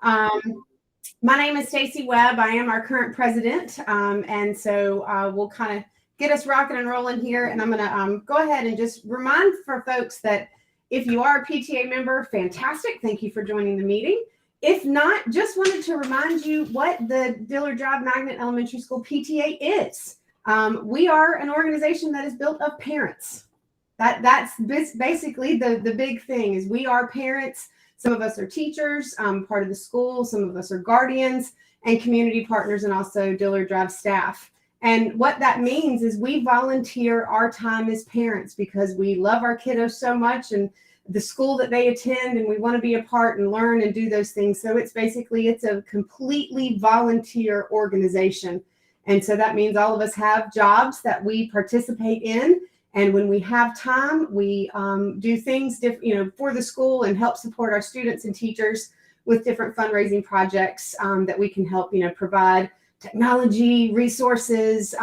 My name is Stacy Webb. I am our current president, and so we'll kind of get us rocking and rolling here. And I'm going to go ahead and just remind for folks that if you are a PTA member, fantastic. Thank you for joining the meeting. If not, just wanted to remind you what the Dillard Drive Magnet Elementary School PTA is. We are an organization that is built of parents. That's basically the big thing is we are parents. Some of us are teachers, part of the school. Some of us are guardians and community partners, and also Dillard Drive staff. And what that means is we volunteer our time as parents because we love our kiddos so much and the school that they attend, and we want to be a part and learn and do those things. So it's a completely volunteer organization. And so that means all of us have jobs that we participate in. And when we have time, we do things for the school and help support our students and teachers with different fundraising projects that we can help, provide technology, resources,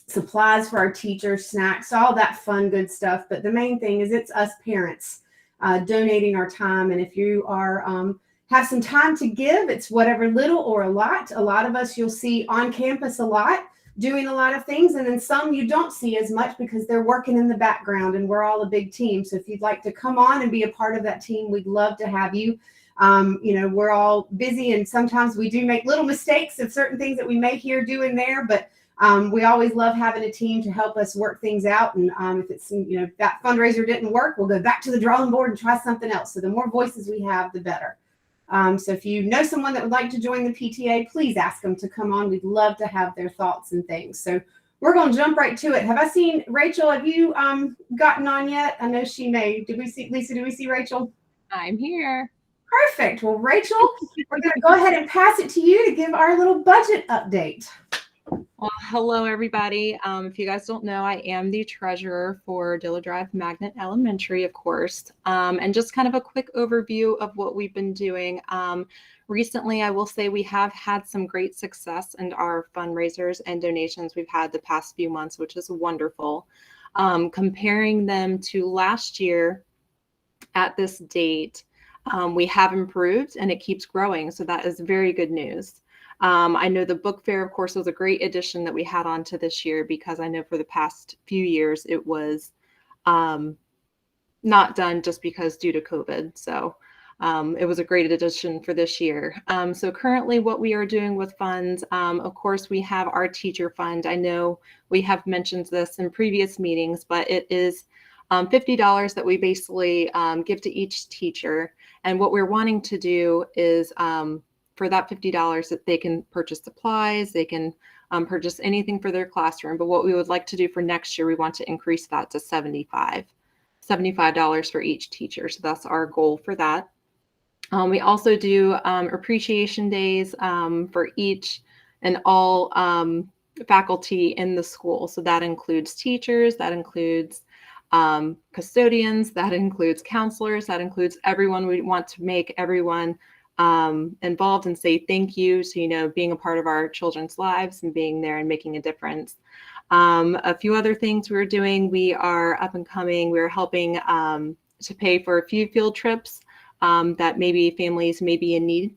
supplies for our teachers, snacks, all that fun, good stuff. But the main thing is it's us parents donating our time. And if you are have some time to give, it's whatever, little or a lot. A lot of us you'll see on campus a lot, doing a lot of things, and then some you don't see as much because they're working in the background, and we're all a big team. So if you'd like to come on and be a part of that team, we'd love to have you. We're all busy, and sometimes we do make little mistakes of certain things that we may hear doing there, but we always love having a team to help us work things out. And if it's, if that fundraiser didn't work, we'll go back to the drawing board and try something else. So the more voices we have, the better. So if you know someone that would like to join the PTA, please ask them to come on. We'd love to have their thoughts and things. So we're going to jump right to it. Have I seen Rachel? Have you gotten on yet? I know she may. Did we see Lisa? Did we see Rachel? I'm here. Perfect. Well, Rachel, we're going to go ahead and pass it to you to give our little budget update. Well, hello, everybody. If you guys don't know, I am the treasurer for Dillard Drive Magnet Elementary, of course. And just kind of a quick overview of what we've been doing. Recently, I will say we have had some great success in our fundraisers and donations we've had the past few months, which is wonderful. Comparing them to last year at this date, we have improved and it keeps growing. So that is very good news. I know the book fair, of course, was a great addition that we had onto this year because I know for the past few years it was not done just because due to COVID. So it was a great addition for this year. So currently what we are doing with funds, of course, we have our teacher fund. I know we have mentioned this in previous meetings, but it is $50 that we basically give to each teacher. And what we're wanting to do is for that $50 that they can purchase supplies, they can purchase anything for their classroom. But what we would like to do for next year, we want to increase that to $75 for each teacher. So that's our goal for that. We also do appreciation days for each and all faculty in the school. So that includes teachers, that includes custodians, that includes counselors, that includes everyone. We want to make everyone involved and say thank you to, being a part of our children's lives and being there and making a difference. A few other things we're doing, we are up and coming. We're helping to pay for a few field trips that maybe families may be in need.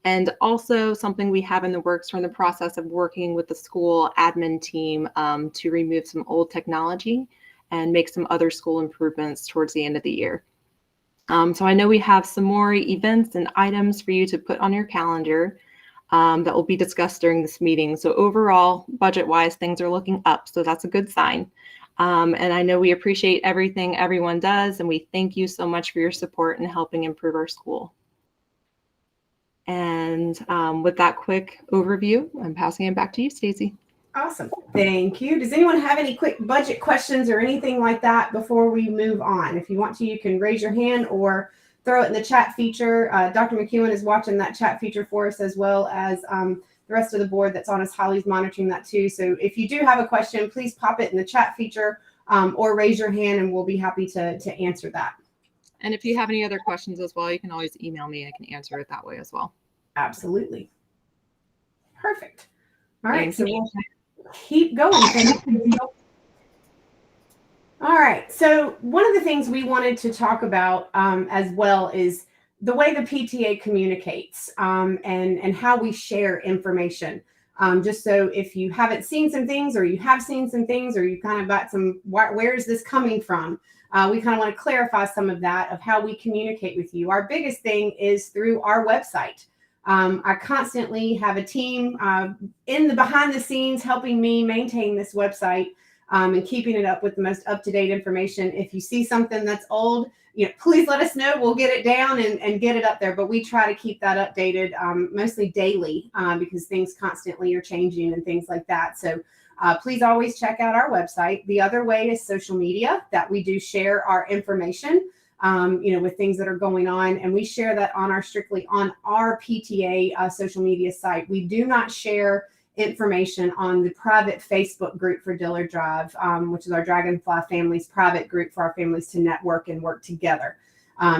And also something we have in the works, we're in the process of working with the school admin team to remove some old technology and make some other school improvements towards the end of the year. So I know we have some more events and items for you to put on your calendar that will be discussed during this meeting. So overall, budget-wise, things are looking up. So that's a good sign. And I know we appreciate everything everyone does, and we thank you so much for your support in helping improve our school. And with that quick overview, I'm passing it back to you, Stacy. Awesome. Thank you. Does anyone have any quick budget questions or anything like that before we move on? If you want to, you can raise your hand or throw it in the chat feature. Dr. McEwen is watching that chat feature for us, as well as the rest of the board that's on us. Holly's monitoring that too. So if you do have a question, please pop it in the chat feature or raise your hand and we'll be happy to answer that. And if you have any other questions as well, you can always email me. I can answer it that way as well. Absolutely. Perfect. All right. So we'll keep going. Thank you. All right. So one of the things we wanted to talk about as well is the way the PTA communicates and how we share information. Just so if you haven't seen some things, or you have seen some things, or you kind of got some, where is this coming from? We kind of want to clarify some of that, of how we communicate with you. Our biggest thing is through our website. I constantly have a team in the behind the scenes helping me maintain this website and keeping it up with the most up-to-date information. If you see something that's old, please let us know. We'll get it down and get it up there. But we try to keep that updated mostly daily because things constantly are changing and things like that. So please always check out our website. The other way is social media, that we do share our information, with things that are going on. And we share that strictly on our PTA social media site. We do not share information on the private Facebook group for Dillard Drive, which is our Dragonfly Families private group for our families to network and work together.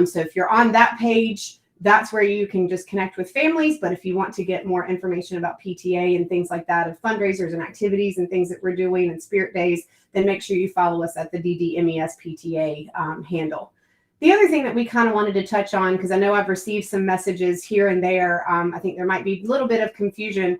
So if you're on that page, that's where you can just connect with families. But if you want to get more information about PTA and things like that, of fundraisers and activities and things that we're doing and spirit days, then make sure you follow us at the DDMES PTA handle. The other thing that we kind of wanted to touch on, because I know I've received some messages here and there, I think there might be a little bit of confusion.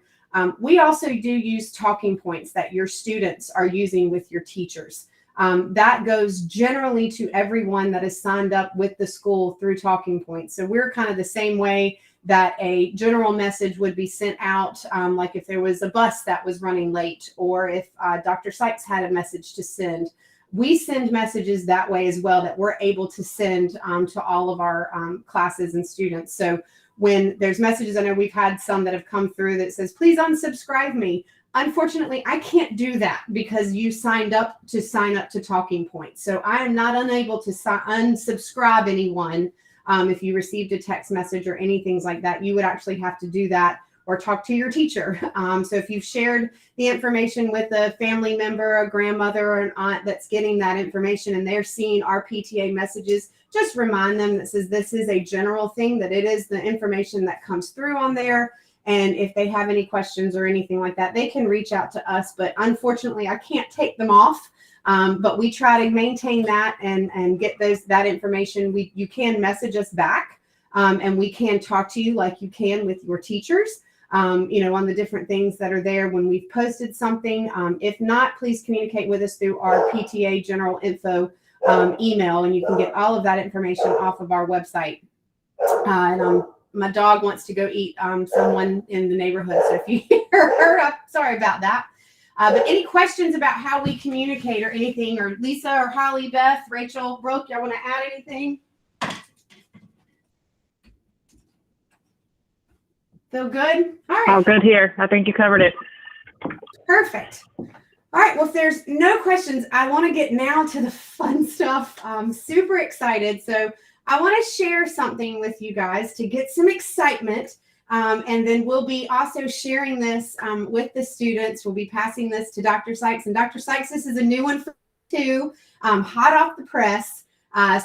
We also do use talking points that your students are using with your teachers. That goes generally to everyone that is signed up with the school through talking points. So we're kind of the same way that a general message would be sent out, like if there was a bus that was running late, or if Dr. Sykes had a message to send. We send messages that way as well, that we're able to send to all of our classes and students. So when there's messages, I know we've had some that have come through that says, please unsubscribe me. Unfortunately, I can't do that because you signed up to Talking Points. So I am not unable to unsubscribe anyone. If you received a text message or anything like that, you would actually have to do that or talk to your teacher. So if you've shared the information with a family member, a grandmother, or an aunt that's getting that information and they're seeing our PTA messages, just remind them that says this is a general thing, that it is the information that comes through on there. And if they have any questions or anything like that, they can reach out to us. But unfortunately, I can't take them off. But we try to maintain that and get that information. You can message us back and we can talk to you like you can with your teachers. On the different things that are there when we've posted something. If not, please communicate with us through our PTA general info email, and you can get all of that information off of our website. And my dog wants to go eat someone in the neighborhood, so if you hear her, I'm sorry about that. But any questions about how we communicate or anything, or Lisa or Holly, Beth, Rachel, Brooke, y'all want to add anything? Feel good? All right. All good here. I think you covered it. Perfect. All right. Well, if there's no questions, I want to get now to the fun stuff. I'm super excited. So I want to share something with you guys to get some excitement. And then we'll be also sharing this with the students. We'll be passing this to Dr. Sykes. And Dr. Sykes, this is a new one for you, hot off the press,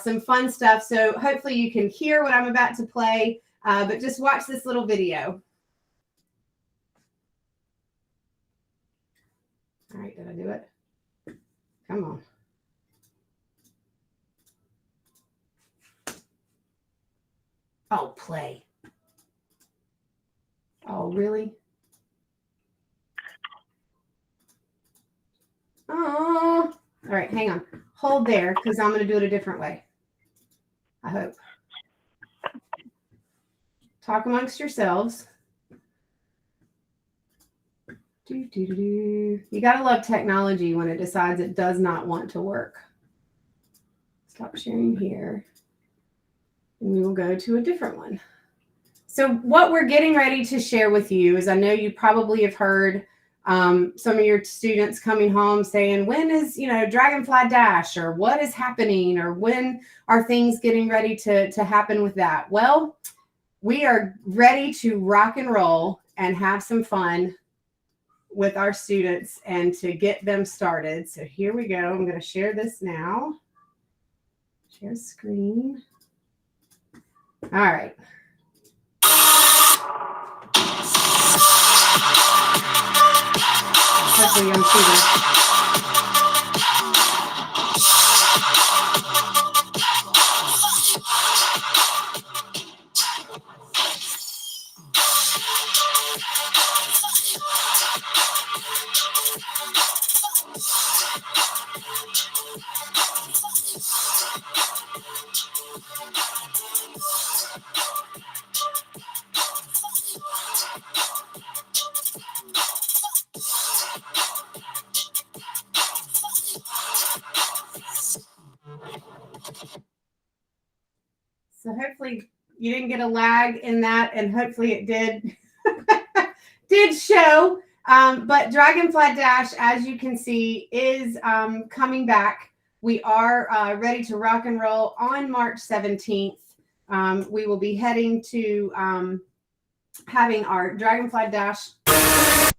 some fun stuff. So hopefully you can hear what I'm about to play. But just watch this little video. All right, did I do it? Come on. Oh, play. Oh, really? Oh, all right, hang on. Hold there, because I'm going to do it a different way. I hope. Talk amongst yourselves. You got to love technology when it decides it does not want to work. Stop sharing here. And we will go to a different one. So what we're getting ready to share with you is, I know you probably have heard some of your students coming home saying, when is, Dragonfly Dash, or what is happening, or when are things getting ready to happen with that? Well, we are ready to rock and roll and have some fun with our students and to get them started. So here we go. I'm going to share this now. Share screen. All right. Hopefully you can see this. hopefully you didn't get a lag in that, and hopefully it did show. But Dragonfly Dash, as you can see, is coming back. We are ready to rock and roll on March 17th. We will be heading to having our Dragonfly Dash.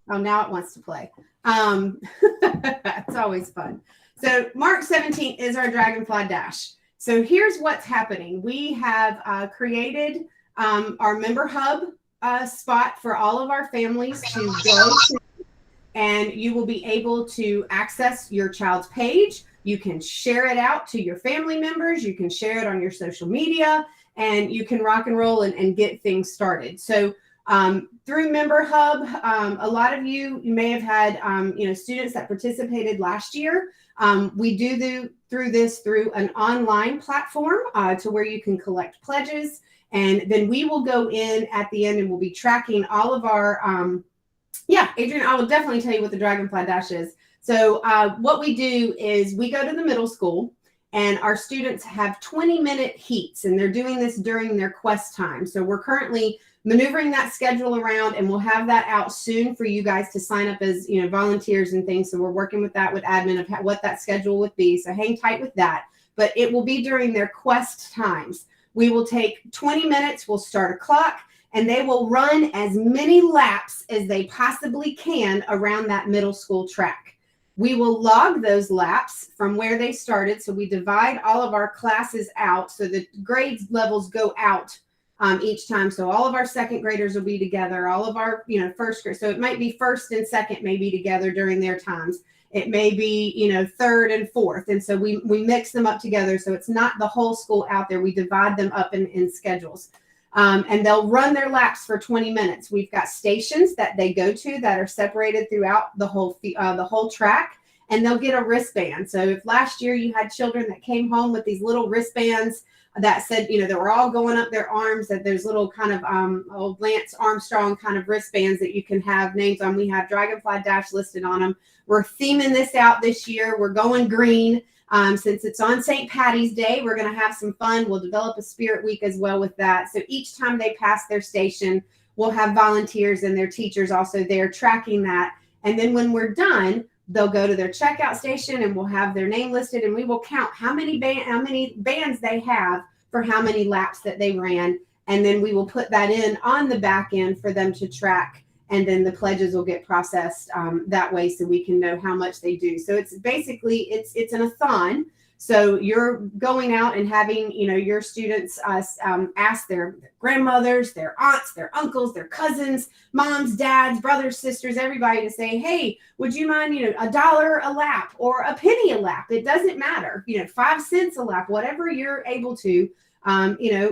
Oh, now it wants to play. It's always fun. So March 17th is our Dragonfly Dash. So here's what's happening. We have created our member hub spot for all of our families to go to, and you will be able to access your child's page. You can share it out to your family members. You can share it on your social media, and you can rock and roll and get things started. So through Member Hub, a lot of you may have had students that participated last year. We do through an online platform to where you can collect pledges, and then we will go in at the end and we'll be tracking all of our Adrian, I will definitely tell you what the Dragonfly Dash is. So what we do is we go to the middle school, and our students have 20-minute heats, and they're doing this during their quest time. So we're currently maneuvering that schedule around, and we'll have that out soon for you guys to sign up as volunteers and things. So we're working with that with admin of what that schedule would be. So hang tight with that. But it will be during their quest times. We will take 20 minutes. We'll start a clock, and they will run as many laps as they possibly can around that middle school track. We will log those laps from where they started. So we divide all of our classes out so the grades levels go out each time. So all of our second graders will be together, all of our first grade. So it might be first and second may be together during their times. It may be third and fourth. And so we mix them up together. So it's not the whole school out there. We divide them up in schedules. And they'll run their laps for 20 minutes. We've got stations that they go to that are separated throughout the whole track, and they'll get a wristband. So if last year you had children that came home with these little wristbands that said, that were all going up their arms, that there's little kind of old Lance Armstrong kind of wristbands that you can have names on. We have Dragonfly Dash listed on them. We're theming this out this year. We're going green. Since it's on St. Patty's Day, we're going to have some fun. We'll develop a spirit week as well with that. So each time they pass their station, we'll have volunteers and their teachers also there tracking that. And then when we're done, they'll go to their checkout station and we'll have their name listed, and we will count how many bands they have for how many laps that they ran. And then we will put that in on the back end for them to track. And then the pledges will get processed that way, so we can know how much they do. So it's basically, it's an a-thon. So you're going out and having, your students ask their grandmothers, their aunts, their uncles, their cousins, moms, dads, brothers, sisters, everybody to say, hey, would you mind, $1 a lap or a penny a lap? It doesn't matter, 5 cents a lap, whatever you're able to,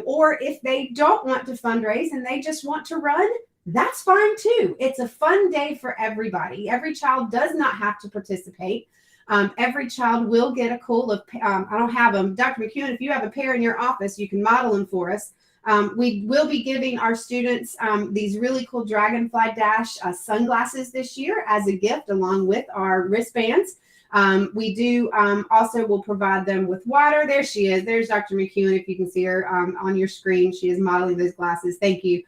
or if they don't want to fundraise and they just want to run, that's fine too. It's a fun day for everybody. Every child does not have to participate. Every child will get a cool of, I don't have them. Dr. McEwen, if you have a pair in your office, you can model them for us. We will be giving our students these really cool Dragonfly Dash sunglasses this year as a gift, along with our wristbands. We do also will provide them with water. There she is. There's Dr. McEwen. If you can see her on your screen, she is modeling those glasses. Thank you.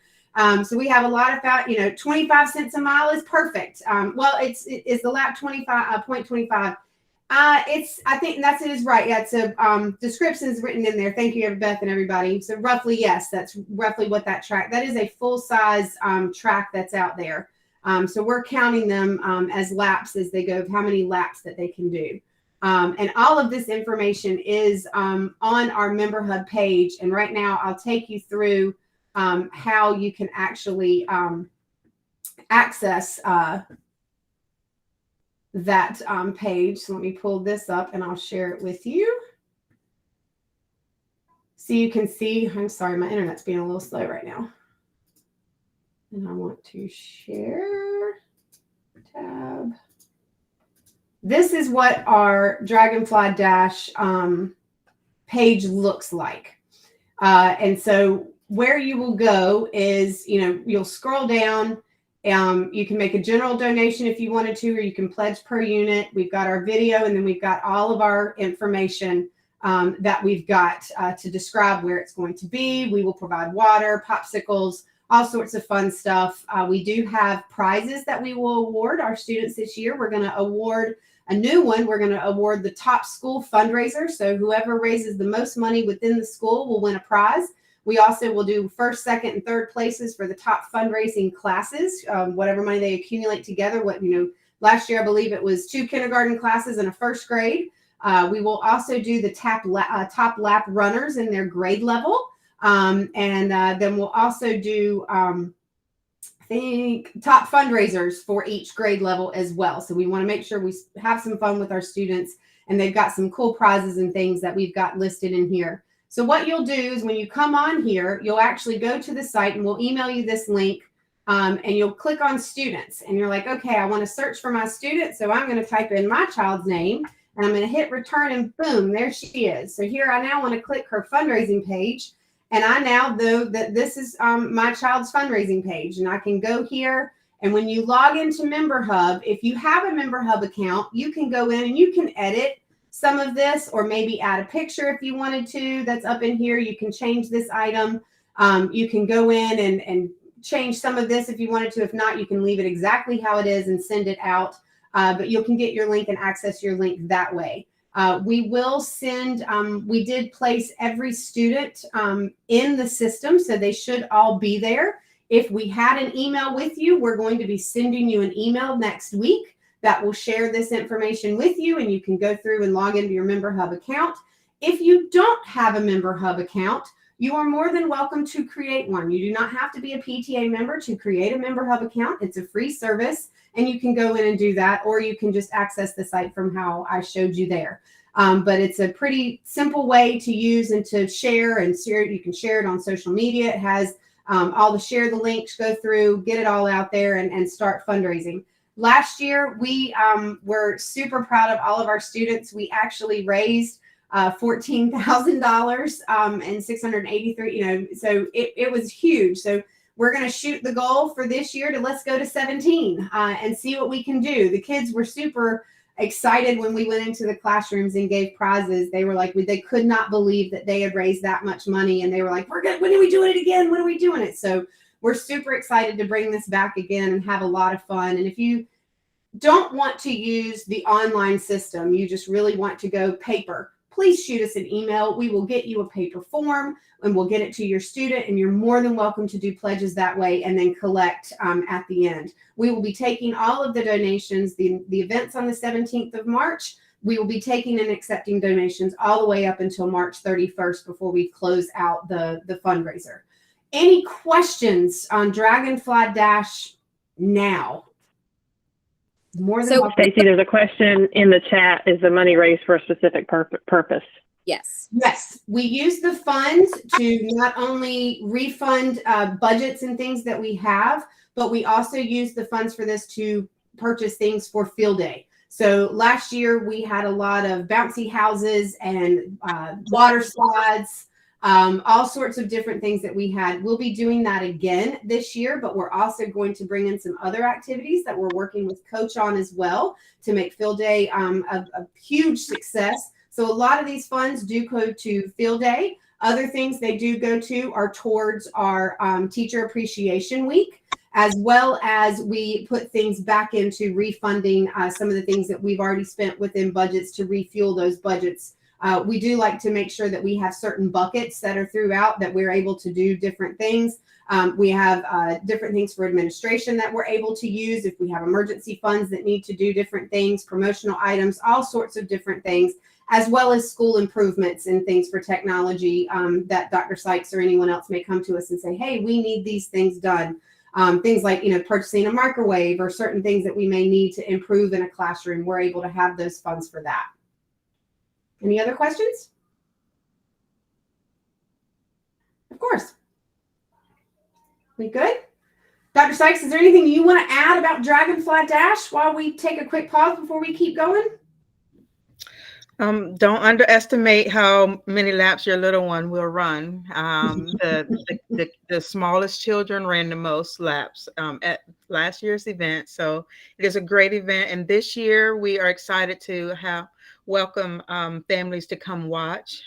So we have a lot of 25 cents a mile is perfect. Is the lap 0.25? I think it is right. Yeah, it's a descriptions written in there. Thank you, Beth and everybody. So roughly, yes, that's roughly what that is a full size track that's out there. So we're counting them as laps as they go, how many laps that they can do. And all of this information is on our Member Hub page. And right now I'll take you through how you can actually access that page. So let me pull this up and I'll share it with you. So you can see, I'm sorry, my internet's being a little slow right now. And I want to share tab. This is what our Dragonfly Dash page looks like. And so where you will go is, you'll scroll down. You can make a general donation if you wanted to, or you can pledge per unit. We've got our video, and then we've got all of our information that we've got to describe where it's going to be. We will provide water, popsicles, all sorts of fun stuff. We do have prizes that we will award our students this year. We're going to award a new one. We're going to award the top school fundraiser. So whoever raises the most money within the school will win a prize. We also will do first, second, and third places for the top fundraising classes, whatever money they accumulate together. Last year, I believe it was 2 kindergarten classes and a first grade. We will also do the top lap runners in their grade level. And then we'll also do, I think, top fundraisers for each grade level as well. So we want to make sure we have some fun with our students, and they've got some cool prizes and things that we've got listed in here. So what you'll do is when you come on here, you'll actually go to the site, and we'll email you this link, and you'll click on students, and you're like, okay, I want to search for my student. So I'm going to type in my child's name, and I'm going to hit return, and boom, there she is. So here I now want to click her fundraising page. And I now know that this is my child's fundraising page, and I can go here. And when you log into Member Hub, if you have a Member Hub account, you can go in and you can edit some of this, or maybe add a picture if you wanted to. That's up in here. You can change this item. You can go in and change some of this if you wanted to. If not, you can leave it exactly how it is and send it out. But you can get your link and access your link that way. We will send, we did place every student in the system, so they should all be there. If we had an email with you, we're going to be sending you an email next week that will share this information with you, and you can go through and log into your Member Hub account. If you don't have a Member Hub account, you are more than welcome to create one. You do not have to be a PTA member to create a Member Hub account. It's a free service, and you can go in and do that, or you can just access the site from how I showed you there. But it's a pretty simple way to use and to share, and you can share it on social media. It has all the share the links, go through, get it all out there, and start fundraising. Last year, we were super proud of all of our students. We actually raised $14,000 and 683, so it was huge. So we're going to shoot the goal for this year to let's go to 17 and see what we can do. The kids were super excited when we went into the classrooms and gave prizes. They were like, they could not believe that they had raised that much money. And they were like, we're good. When are we doing it again? When are we doing it? So we're super excited to bring this back again and have a lot of fun. And if you don't want to use the online system, you just really want to go paper, please shoot us an email. We will get you a paper form, and we'll get it to your student, and you're more than welcome to do pledges that way and then collect at the end. We will be taking all of the donations. The event's on the 17th of March. We will be taking and accepting donations all the way up until March 31st before we close out the fundraiser. Any questions on Dragonfly Dash now? More than welcome. Stacy, there's a question in the chat. Is the money raised for a specific purpose? Yes. Yes, we use the funds to not only refund budgets and things that we have, but we also use the funds for this to purchase things for field day. So last year we had a lot of bouncy houses and water slides, all sorts of different things that we had. We'll be doing that again this year, but we're also going to bring in some other activities that we're working with Coach on as well to make field day a huge success. So a lot of these funds do go to field day. Other things they do go to are towards our Teacher Appreciation Week, as well as we put things back into refunding some of the things that we've already spent within budgets to refuel those budgets. We do like to make sure that we have certain buckets that are throughout that we're able to do different things. We have different things for administration that we're able to use if we have emergency funds that need to do different things, promotional items, all sorts of different things, as well as school improvements and things for technology that Dr. Sykes or anyone else may come to us and say, hey, we need these things done. Things like, purchasing a microwave or certain things that we may need to improve in a classroom. We're able to have those funds for that. Any other questions? Of course. We good? Dr. Sykes, is there anything you want to add about Dragonfly Dash while we take a quick pause before we keep going? Don't underestimate how many laps your little one will run. The smallest children ran the most laps at last year's event. So it is a great event. And this year we are excited to have welcome families to come watch.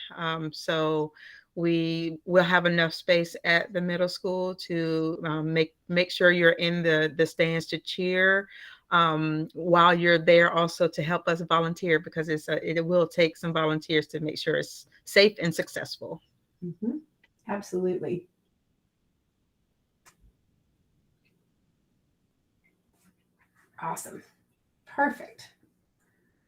So we will have enough space at the middle school to make sure you're in the stands to cheer. While you're there, also to help us volunteer, because it will take some volunteers to make sure it's safe and successful. Mm-hmm. Absolutely. Awesome. Perfect.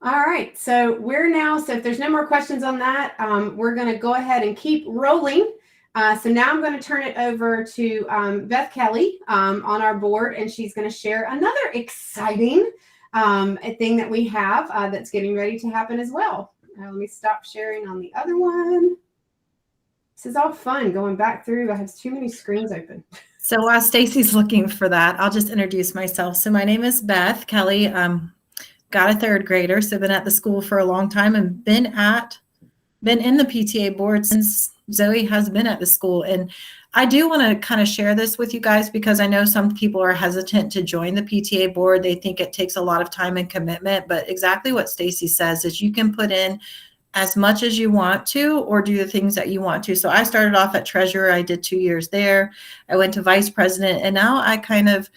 All right. So if there's no more questions on that, we're going to go ahead and keep rolling. So now I'm going to turn it over to Beth Kelly on our board, and she's going to share another exciting thing that we have that's getting ready to happen as well. Let me stop sharing on the other one. This is all fun going back through. I have too many screens open. So while Stacy's looking for that, I'll just introduce myself. So my name is Beth Kelly. Got a third grader, so been at the school for a long time and been in the PTA board since Zoe has been at the school. And I do want to kind of share this with you guys, because I know some people are hesitant to join the PTA board. They think it takes a lot of time and commitment, but exactly what Stacy says is you can put in as much as you want to, or do the things that you want to. So I started off at treasurer. I did 2 years there. I went to vice president, and now I kind of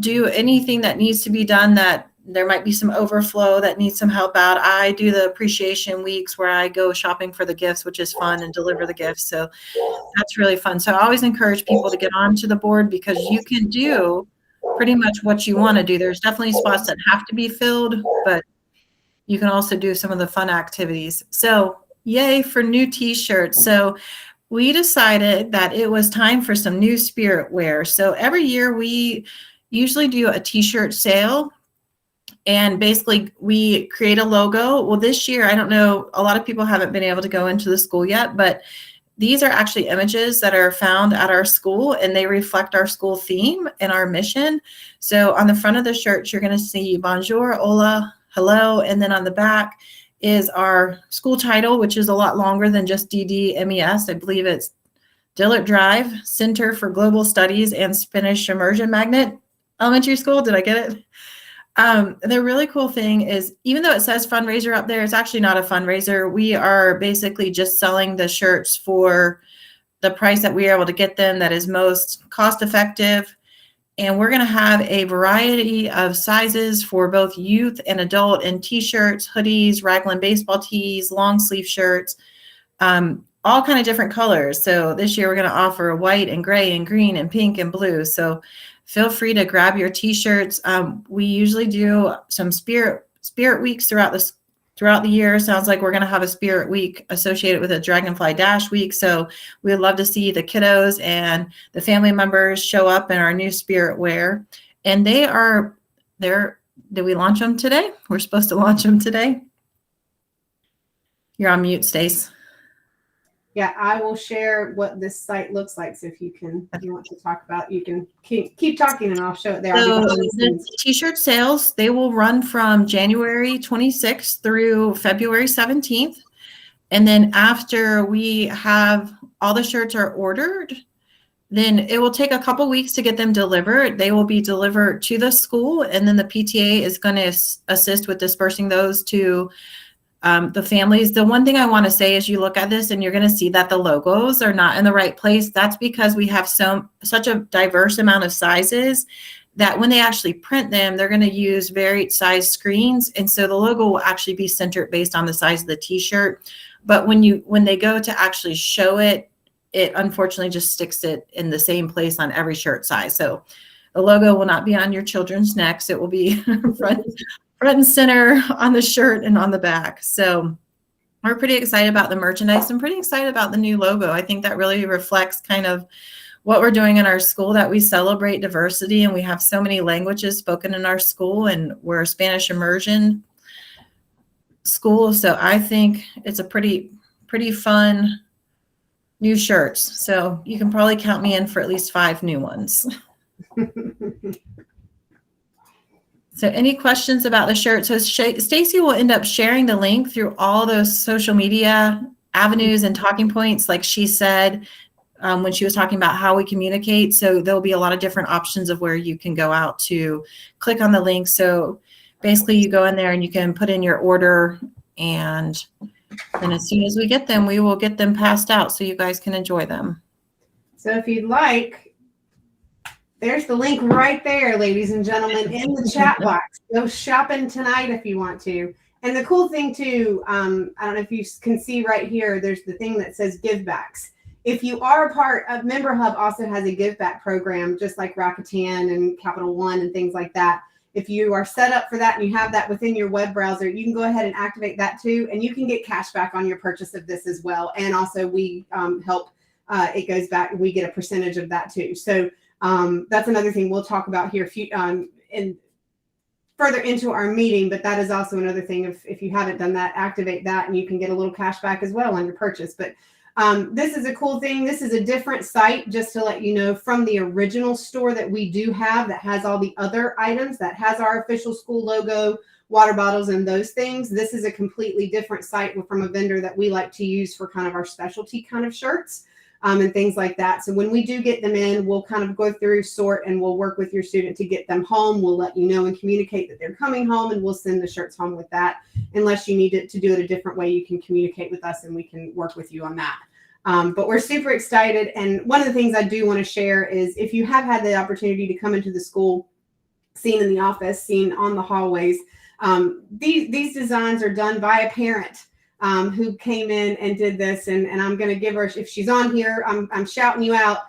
do anything that needs to be done, that there might be some overflow that needs some help out. I do the appreciation weeks where I go shopping for the gifts, which is fun, and deliver the gifts. So that's really fun. So I always encourage people to get onto the board, because you can do pretty much what you want to do. There's definitely spots that have to be filled, but you can also do some of the fun activities. So yay for new t-shirts. So we decided that it was time for some new spirit wear. So every year we usually do a t-shirt sale, and basically we create a logo. Well, this year, I don't know, a lot of people haven't been able to go into the school yet, but these are actually images that are found at our school, and they reflect our school theme and our mission. So on the front of the shirt, you're going to see bonjour, hola, hello. And then on the back is our school title, which is a lot longer than just DDMES. I believe it's Dillard Drive Center for Global Studies and Spanish Immersion Magnet Elementary School. Did I get it? The really cool thing is, even though it says fundraiser up there, it's actually not a fundraiser. We are basically just selling the shirts for the price that we are able to get them, that is most cost effective. And we're going to have a variety of sizes for both youth and adult, in t-shirts, hoodies, raglan baseball tees, long sleeve shirts, all kind of different colors. So this year we're going to offer white and gray and green and pink and blue. So feel free to grab your t-shirts. We usually do some spirit weeks throughout the year. Sounds like we're going to have a spirit week associated with a Dragonfly Dash week. So we'd love to see the kiddos and the family members show up in our new spirit wear. And they are there. Did we launch them today? We're supposed to launch them today. You're on mute, Stace. Yeah, I will share what this site looks like. So if you want to talk about, you can keep talking, and I'll show it there. So the t-shirt sales, they will run from January 26th through February 17th. And then after we have all the shirts are ordered, then it will take a couple weeks to get them delivered. They will be delivered to the school, and then the PTA is going to assist with dispersing those to the families. The one thing I want to say is, you look at this and you're going to see that the logos are not in the right place. That's because we have such a diverse amount of sizes that when they actually print them, they're going to use varied size screens. And so the logo will actually be centered based on the size of the t-shirt. But when they go to actually show it, it unfortunately just sticks it in the same place on every shirt size. So the logo will not be on your children's necks. It will be front and center on the shirt and on the back. So we're pretty excited about the merchandise and pretty excited about the new logo. I think that really reflects kind of what we're doing in our school, that we celebrate diversity, and we have so many languages spoken in our school, and we're a Spanish immersion school. So I think it's a pretty fun new shirts. So you can probably count me in for at least 5 new ones. So any questions about the shirt? So Stacy will end up sharing the link through all those social media avenues and talking points, like she said when she was talking about how we communicate. So there'll be a lot of different options of where you can go out to click on the link. So basically you go in there and you can put in your order And then as soon as we get them, we will get them passed out so you guys can enjoy them. So if you'd like, there's the link right there, ladies and gentlemen, in the chat box. Go shopping tonight if you want to. And the cool thing too, I don't know if you can see right here, there's the thing that says give backs. If you are a part of Member Hub, also has a give back program, just like Rakuten and Capital One and things like that. If you are set up for that and you have that within your web browser, you can go ahead and activate that too, and you can get cash back on your purchase of this as well. And also we help, it goes back, we get a percentage of that too. So that's another thing we'll talk about here in further into our meeting, but that is also another thing. If you haven't done that, activate that and you can get a little cash back as well on your purchase. But this is a cool thing. This is a different site, just to let you know, from the original store that we do have that has all the other items, that has our official school logo, water bottles, and those things. This is a completely different site from a vendor that we like to use for kind of our specialty kind of shirts and things like that. So when we do get them in, we'll kind of go through, sort, and we'll work with your student to get them home. We'll let you know and communicate that they're coming home, and we'll send the shirts home with that. Unless you need to do it a different way, you can communicate with us and we can work with you on that. But we're super excited. And one of the things I do want to share is if you have had the opportunity to come into the school, seen in the office, seen on the hallways, these designs are done by a parent who came in and did this. And I'm going to give her, if she's on here, I'm shouting you out.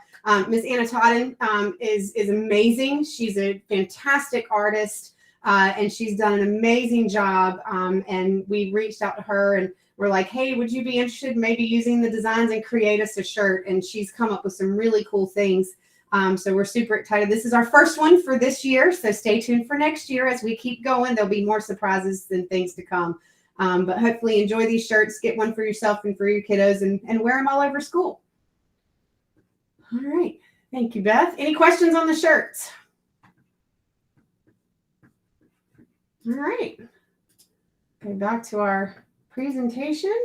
Miss Anna Todden is amazing. She's a fantastic artist. And she's done an amazing job. And we reached out to her and we're like, hey, would you be interested in maybe using the designs and create us a shirt? And she's come up with some really cool things. So we're super excited. This is our first one for this year. So stay tuned for next year as we keep going. There'll be more surprises and things to come. But hopefully enjoy these shirts. Get one for yourself and for your kiddos and wear them all over school. All right. Thank you, Beth. Any questions on the shirts? All right. Go back to our presentation.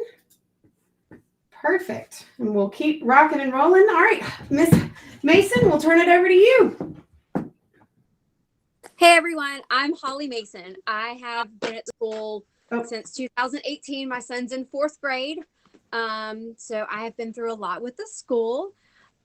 Perfect. And we'll keep rocking and rolling. All right, Miss Mason, we'll turn it over to you. Hey everyone, I'm Holly Mason. I have been at school since 2018. My son's in 4th grade. So I have been through a lot with the school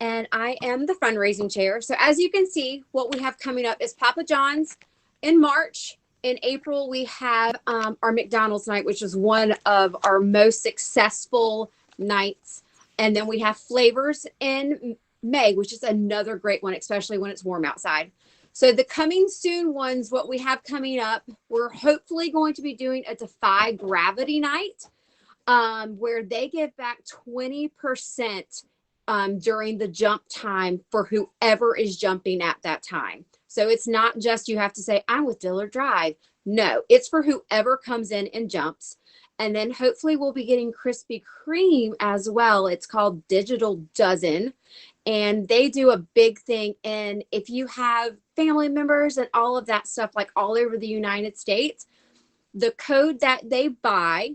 and I am the fundraising chair. So as you can see, what we have coming up is Papa John's in March. In April, we have our McDonald's night, which is one of our most successful nights. And then we have Flavors in May, which is another great one, especially when it's warm outside. So the coming soon ones, what we have coming up, we're hopefully going to be doing a Defy Gravity night where they give back 20% during the jump time for whoever is jumping at that time. So it's not just you have to say, I'm with Dillard Drive. No, it's for whoever comes in and jumps. And then hopefully we'll be getting Krispy Kreme as well. It's called Digital Dozen. And they do a big thing. And if you have family members and all of that stuff, like all over the United States, the code that they buy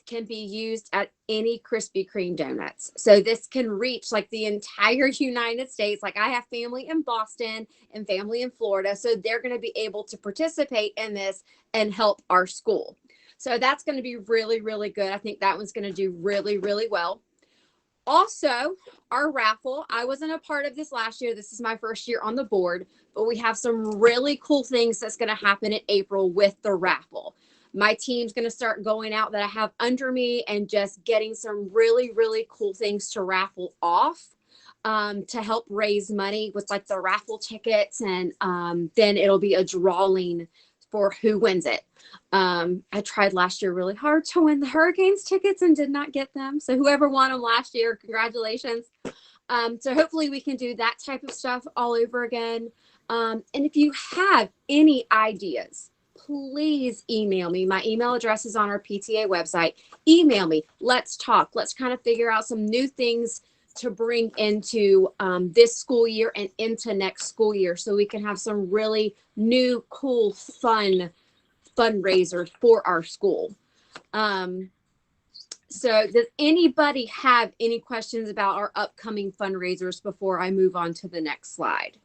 can be used at any Krispy Kreme donuts. So this can reach like the entire United States. Like I have family in Boston and family in Florida. So they're going to be able to participate in this and help our school. So that's going to be really, really good. I think that one's going to do really, really well. Also, our raffle, I wasn't a part of this last year. This is my first year on the board, but we have some really cool things that's going to happen in April with the raffle. My team's going to start going out that I have under me and just getting some really, really cool things to raffle off to help raise money with like the raffle tickets. And then it'll be a drawing for who wins it. I tried last year really hard to win the Hurricanes tickets and did not get them. So whoever won them last year, congratulations. So hopefully we can do that type of stuff all over again. And if you have any ideas, please email me. My email address is on our PTA website. Email me. Let's talk. Let's kind of figure out some new things to bring into this school year and into next school year so we can have some really new, cool, fun fundraisers for our school. So does anybody have any questions about our upcoming fundraisers before I move on to the next slide?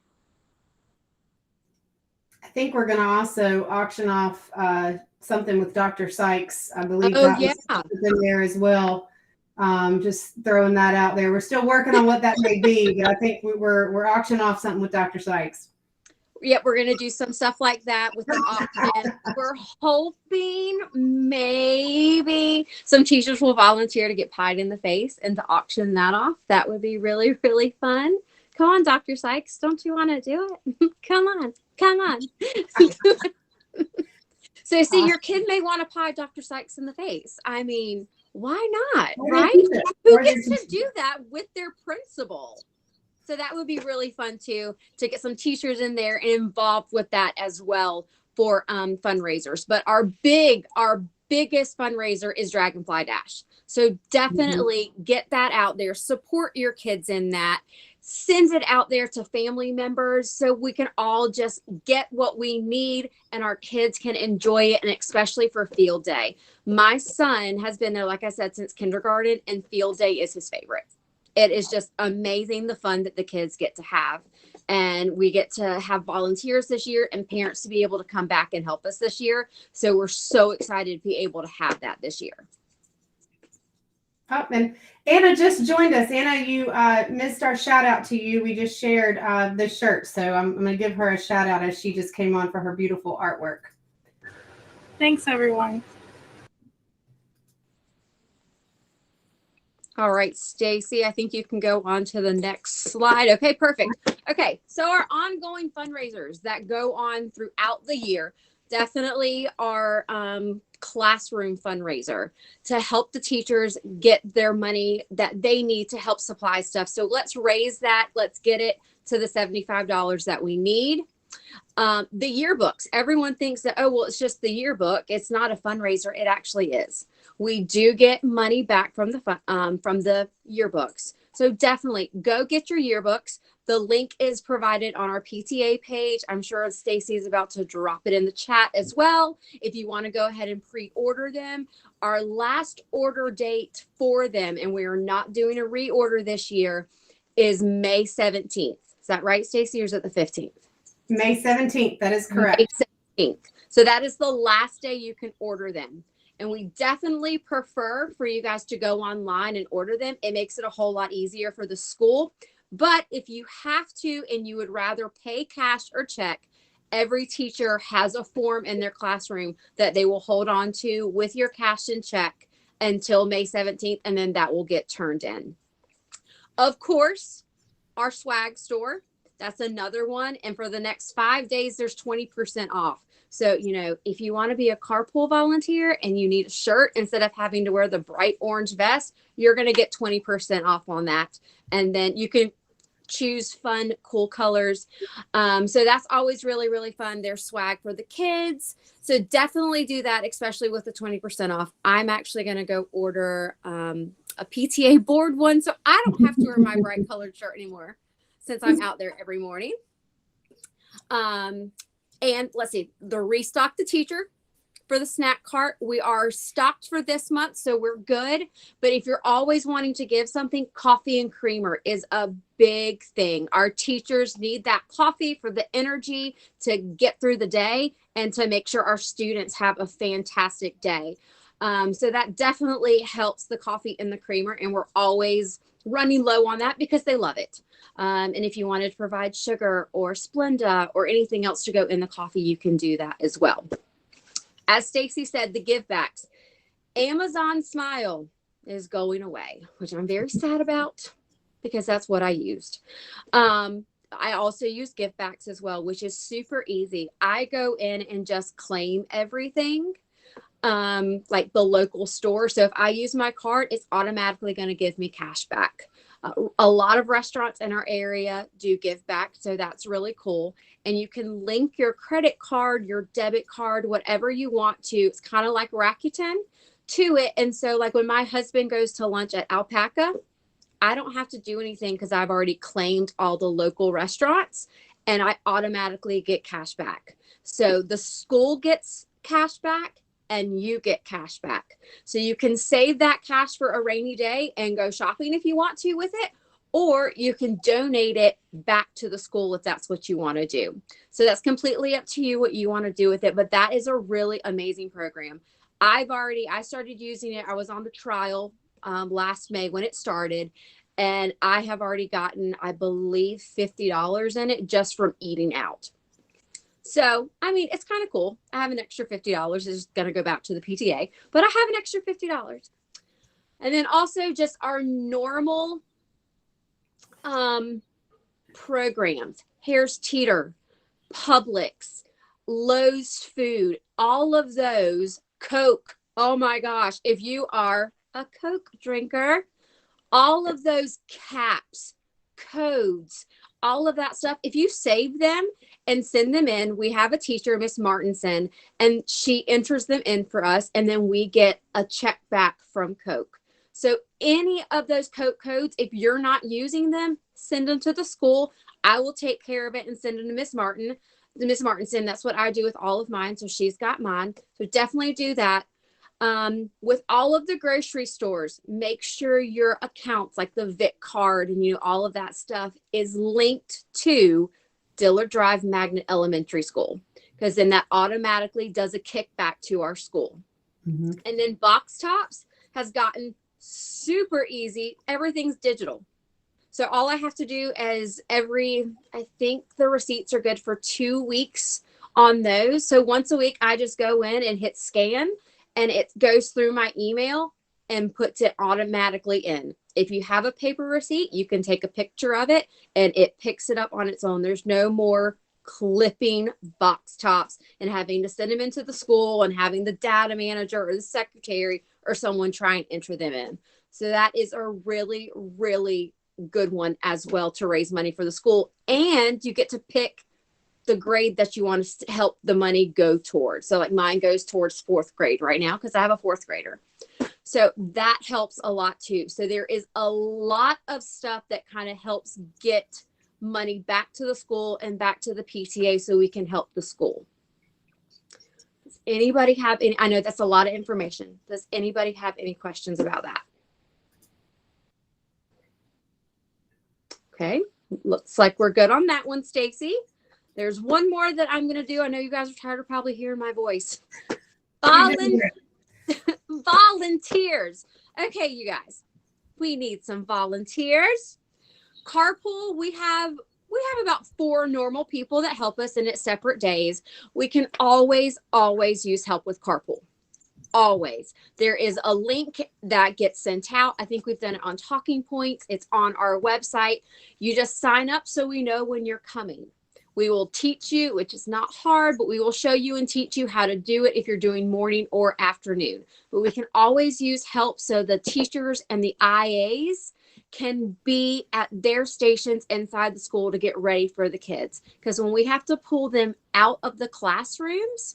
I think we're going to also auction off something with Dr. Sykes. I believe Oh, that yeah. was in there as well. Just throwing that out there. We're still working on what that may be, but I think we're auctioning off something with Dr. Sykes. Yep, we're going to do some stuff like that with the auction. We're hoping maybe some teachers will volunteer to get pied in the face and to auction that off. That would be really, really fun. Come on, Dr. Sykes. Don't you want to do it? Come on. Come on. So, see, your kid may want to pie Dr. Sykes in the face. I mean, why not, right? Who gets to do that with their principal? So that would be really fun too, to get some teachers in there and involved with that as well for fundraisers. But our biggest fundraiser is Dragonfly Dash. So definitely get that out there. Support your kids in that. Send it out there to family members so we can all just get what we need and our kids can enjoy it, and especially for field day. My son has been there, like I said, since kindergarten, and field day is his favorite. It is just amazing, the fun that the kids get to have. And we get to have volunteers this year and parents to be able to come back and help us this year. So we're so excited to be able to have that this year. Oh, and Anna just joined us. Anna, you missed our shout out to you. We just shared the shirt. So I'm going to give her a shout out as she just came on for her beautiful artwork. Thanks, everyone. All right, Stacy, I think you can go on to the next slide. Okay, perfect. Okay, so our ongoing fundraisers that go on throughout the year, definitely our classroom fundraiser to help the teachers get their money that they need to help supply stuff. So let's raise that. Let's get it to the $75 that we need. The yearbooks, everyone thinks that, oh, well, it's just the yearbook. It's not a fundraiser. It actually is. We do get money back from the yearbooks. So definitely go get your yearbooks. The link is provided on our PTA page. I'm sure Stacy is about to drop it in the chat as well. If you want to go ahead and pre-order them, our last order date for them, and we are not doing a reorder this year, is May 17th. Is that right, Stacy, or is it the 15th? May 17th. That is correct. May 17th. So that is the last day you can order them. And we definitely prefer for you guys to go online and order them. It makes it a whole lot easier for the school. But if you have to and you would rather pay cash or check, every teacher has a form in their classroom that they will hold on to with your cash and check until May 17th, and then that will get turned in. Of course, our swag store, that's another one. And for the next 5 days, there's 20% off. So, you know, if you want to be a carpool volunteer and you need a shirt instead of having to wear the bright orange vest, you're going to get 20% off on that. And then you can choose fun, cool colors. So that's always really, really fun. There's swag for the kids. So definitely do that, especially with the 20% off. I'm actually going to go order a PTA board one, so I don't have to wear my bright colored shirt anymore since I'm out there every morning. And let's see, the restock the teacher for the snack cart. We are stocked for this month, so we're good. But if you're always wanting to give something, coffee and creamer is a big thing. Our teachers need that coffee for the energy to get through the day and to make sure our students have a fantastic day. So that definitely helps, the coffee and the creamer, and we're always running low on that because they love it. And if you wanted to provide sugar or Splenda or anything else to go in the coffee, you can do that as well. As Stacy said, the give backs. Amazon Smile is going away, which I'm very sad about because that's what I used. I also use gift backs as well, which is super easy. I go in and just claim everything, like the local store. So if I use my card, it's automatically going to give me cash back. A lot of restaurants in our area do give back, so that's really cool. And you can link your credit card, your debit card, whatever you want to. It's kind of like Rakuten to it. And so like when my husband goes to lunch at Alpaca, I don't have to do anything because I've already claimed all the local restaurants and I automatically get cash back. So the school gets cash back and you get cash back. So you can save that cash for a rainy day and go shopping if you want to with it, or you can donate it back to the school if that's what you want to do. So that's completely up to you what you want to do with it. But that is a really amazing program. I started using it. I was on the trial last May when it started, and I have already gotten, I believe, $50 in it just from eating out. So, I mean, it's kind of cool. I have an extra $50. It's going to go back to the PTA, but I have an extra $50. And then also just our normal programs, Harris Teeter, Publix, Lowe's Food, all of those, Coke. Oh my gosh, if you are a Coke drinker, all of those caps, codes, all of that stuff, if you save them and send them in, we have a teacher, Miss Martinson, and she enters them in for us, and then we get a check back from Coke. So any of those Coke codes, if you're not using them, send them to the school. I will take care of it and send them to Miss Martinson. That's what I do with all of mine. So she's got mine. So definitely do that. With all of the grocery stores, make sure your accounts, like the VIC card and all of that stuff, is linked to Dillard Drive Magnet Elementary School, because then that automatically does a kickback to our school. Mm-hmm. And then Box Tops has gotten super easy. Everything's digital. So all I have to do is I think the receipts are good for 2 weeks on those. So once a week, I just go in and hit scan, and it goes through my email and puts it automatically in. If you have a paper receipt, you can take a picture of it and it picks it up on its own. There's no more clipping Box Tops and having to send them into the school and having the data manager or the secretary or someone try and enter them in. So that is a really, really good one as well to raise money for the school. And you get to pick the grade that you want to help the money go towards. So like mine goes towards 4th grade right now because I have a 4th grader. So that helps a lot too. So there is a lot of stuff that kind of helps get money back to the school and back to the PTA so we can help the school. Does anybody have any? I know that's a lot of information. Does anybody have any questions about that? Okay, looks like we're good on that one, Stacy. There's one more that I'm going to do. I know you guys are tired of probably hearing my voice. Volunteers. Okay, you guys, we need some volunteers. Carpool, we have about 4 normal people that help us in its separate days. We can always use help with carpool. Always. There is a link that gets sent out. I think we've done it on Talking Points. It's on our website. You just sign up so we know when you're coming. We will teach you, which is not hard, but we will show you and teach you how to do it if you're doing morning or afternoon. But we can always use help so the teachers and the IAs can be at their stations inside the school to get ready for the kids. Because when we have to pull them out of the classrooms,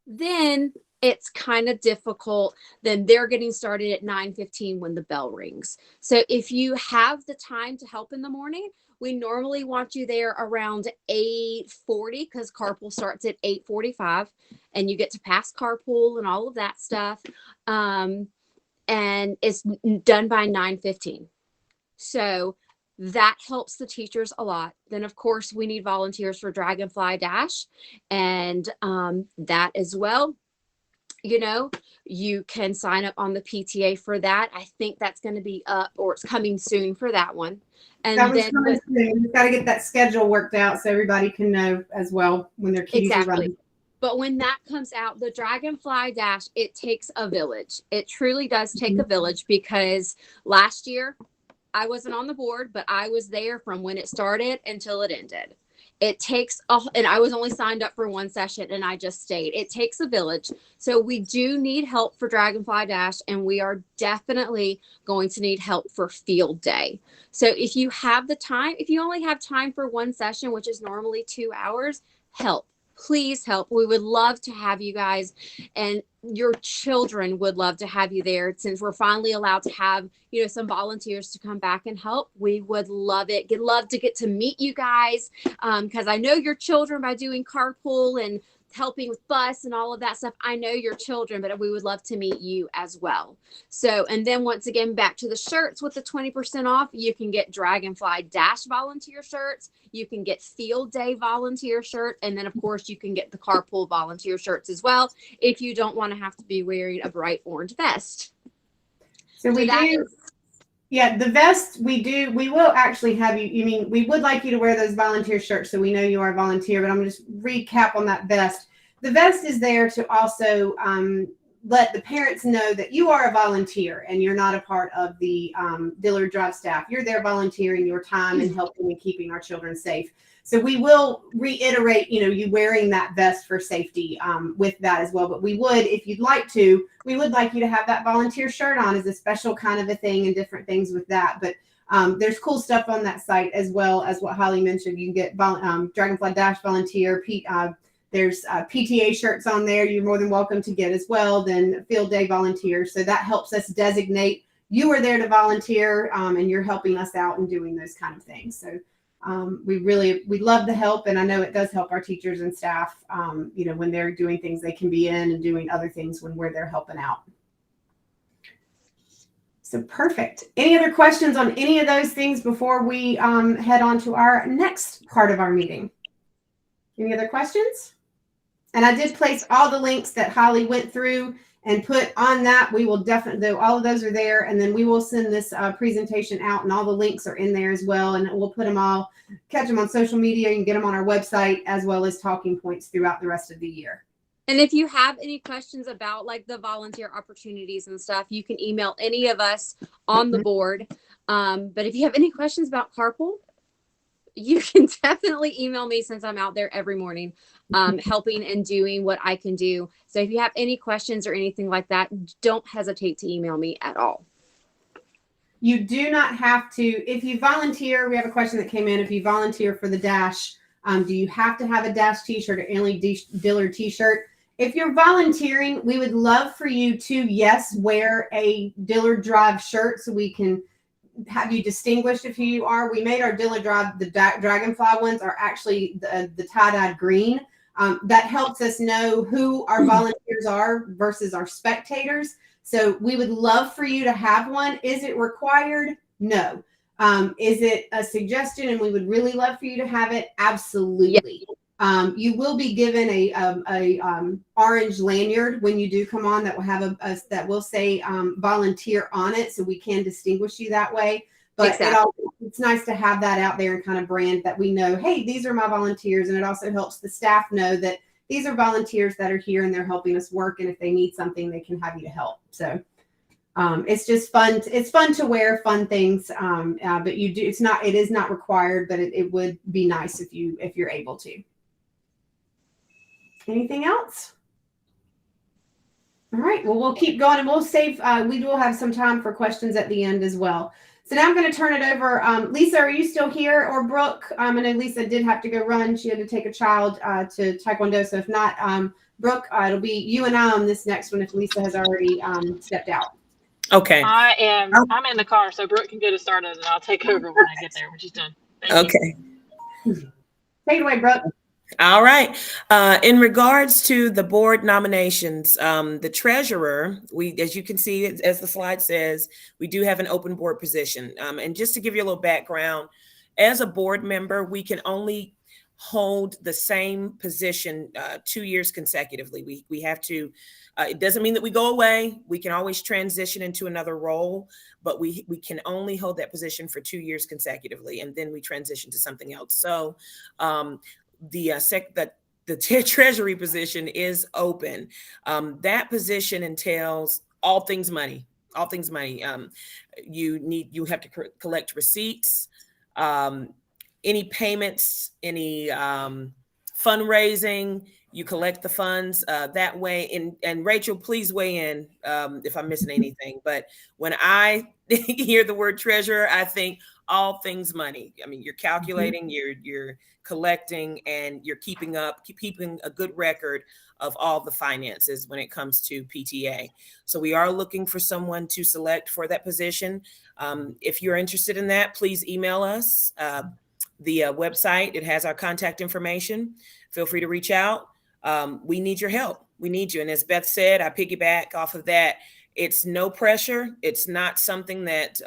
then it's kind of difficult. Then they're getting started at 9:15 when the bell rings. So if you have the time to help in the morning, we normally want you there around 8:40 because carpool starts at 8:45 and you get to pass carpool and all of that stuff. And it's done by 9:15. So that helps the teachers a lot. Then, of course, we need volunteers for Dragonfly Dash and that as well. You can sign up on the PTA for that. I think that's going to be up or it's coming soon for that one. And then we've got to get that schedule worked out so everybody can know as well when their keys are running. But when that comes out, the Dragonfly Dash, it takes a village. It truly does take a village because last year I wasn't on the board, but I was there from when it started until it ended. It takes, and I was only signed up for 1 session and I just stayed. It takes a village. So we do need help for Dragonfly Dash and we are definitely going to need help for field day. So if you have the time, if you only have time for 1 session, which is normally 2 hours, help. Please help. We would love to have you guys and your children would love to have you there since we're finally allowed to have, some volunteers to come back and help. We would love it. Love to get to meet you guys because I know your children by doing carpool and helping with bus and all of that stuff. I know your children, but we would love to meet you as well. So, and then once again, back to the shirts with the 20% off, you can get Dragonfly Dash volunteer shirts. You can get Field Day volunteer shirt. And then of course you can get the Carpool volunteer shirts as well, if you don't want to have to be wearing a bright orange vest. So we do. Yeah, the vest we will actually have you. We would like you to wear those volunteer shirts so we know you are a volunteer, but I'm going to just recap on that vest. The vest is there to also let the parents know that you are a volunteer and you're not a part of the Dillard Drive staff. You're there volunteering your time and helping and keeping our children safe. So we will reiterate, you wearing that vest for safety with that as well. But we would, if you'd like to, we would like you to have that volunteer shirt on as a special kind of a thing and different things with that. But there's cool stuff on that site as well as what Holly mentioned. You can get Dragonfly Dash volunteer. There's PTA shirts on there. You're more than welcome to get as well. Then Field Day volunteer. So that helps us designate you are there to volunteer and you're helping us out and doing those kind of things. So we love the help, and I know it does help our teachers and staff, when they're doing things they can be in and doing other things when we're there helping out. So perfect. Any other questions on any of those things before we head on to our next part of our meeting? Any other questions? And I did place all the links that Holly went through and put on that. We will definitely, all of those are there. And then we will send this presentation out, and all the links are in there as well. And we'll put them all, catch them on social media. You can get them on our website as well as talking points throughout the rest of the year. And if you have any questions about like the volunteer opportunities and stuff, you can email any of us on the board. But if you have any questions about Carpool, you can definitely email me, since I'm out there every morning helping and doing what I can do. So if you have any questions or anything like that, don't hesitate to email me at all. You do not have to, if you volunteer, we have a question that came in. If you volunteer for the Dash, do you have to have a Dash t-shirt or only Dillard t-shirt? If you're volunteering, we would love for you to, yes, wear a Dillard Drive shirt so we can have you distinguished of who you are. We made our Dillard Drive, the Dragonfly ones are actually the tie-dyed green. That helps us know who our volunteers are versus our spectators. So we would love for you to have one. Is it required? No. Is it a suggestion and we would really love for you to have it? Absolutely. Yes. You will be given a orange lanyard when you do come on that will have that will say volunteer on it, so we can distinguish you that way. But exactly. It's nice to have that out there and kind of brand that we know, hey, these are my volunteers, and it also helps the staff know that these are volunteers that are here and they're helping us work, and if they need something, they can have you to help. So it's just fun. It's fun to wear fun things, but it is not required, but it would be nice if you're able to. Anything else? All right. Well, we'll keep going, and we'll save. We will have some time for questions at the end as well. So now I'm going to turn it over. Lisa, are you still here, or Brooke? I know Lisa did have to go run. She had to take a child to Taekwondo. So if not, Brooke, it'll be you and I on this next one if Lisa has already stepped out. Okay. I'm in the car, so Brooke can get it started, and I'll take over when I get there when she's done. Thank you. Take it away, Brooke. All right. In regards to the board nominations, the treasurer, as you can see, as the slide says, we do have an open board position. And just to give you a little background, as a board member, we can only hold the same position 2 years consecutively. We have to, it doesn't mean that we go away. We can always transition into another role, but we can only hold that position for 2 years consecutively, and then we transition to something else. So the treasury position is open. That position entails all things money. You have to collect receipts, any payments, any fundraising. You collect the funds that way. And Rachel, please weigh in if I'm missing anything. But when I hear the word treasurer, I think all things money. I mean, you're calculating, you're collecting, and you're keeping a good record of all the finances when it comes to PTA. So we are looking for someone to select for that position. If you're interested in that, please email us. The website, it has our contact information. Feel free to reach out. we need your help. We need you. And as Beth said, I piggyback off of that. It's no pressure. It's not something that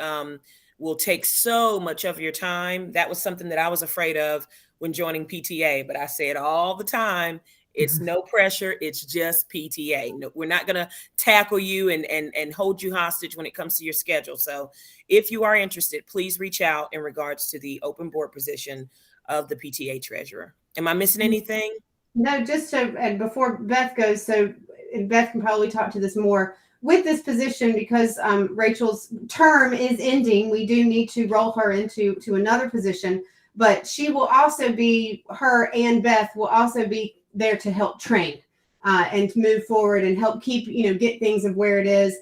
will take so much of your time. That was something that I was afraid of when joining PTA, but I say it all the time. It's no pressure. It's just PTA. No, we're not going to tackle you and hold you hostage when it comes to your schedule. So if you are interested, please reach out in regards to the open board position of the PTA treasurer. Am I missing anything? No, just so, and before Beth goes, so Beth can probably talk to this more with this position, because Rachel's term is ending. We do need to roll her into another position, but she will also be, her and Beth will also be there to help train and to move forward and help keep, get things of where it is.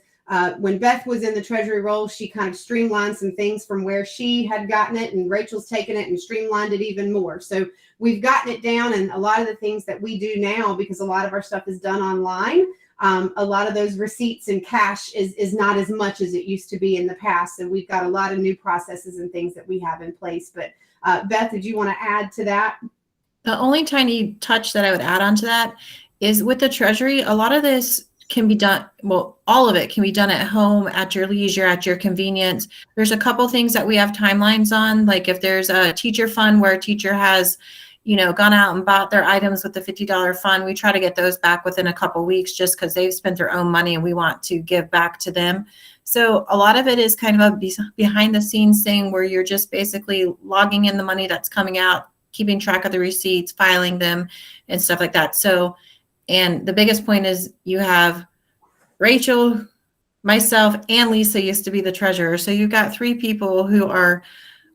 When Beth was in the treasury role, she kind of streamlined some things from where she had gotten it, and Rachel's taken it and streamlined it even more. So we've gotten it down, and a lot of the things that we do now, because a lot of our stuff is done online, a lot of those receipts and cash is not as much as it used to be in the past. So we've got a lot of new processes and things that we have in place. But Beth, did you want to add to that? The only tiny touch that I would add on to that is with the treasury, a lot of this can be done, well, all of it can be done at home, at your leisure, at your convenience. There's a couple things that we have timelines on, like if there's a teacher fund where a teacher has, gone out and bought their items with the $50 fund, we try to get those back within a couple weeks, just because they've spent their own money and we want to give back to them. So a lot of it is kind of a behind the scenes thing where you're just basically logging in the money that's coming out, keeping track of the receipts, filing them and stuff like that. So, and the biggest point is you have Rachel, myself, and Lisa used to be the treasurer. So you've got 3 people who are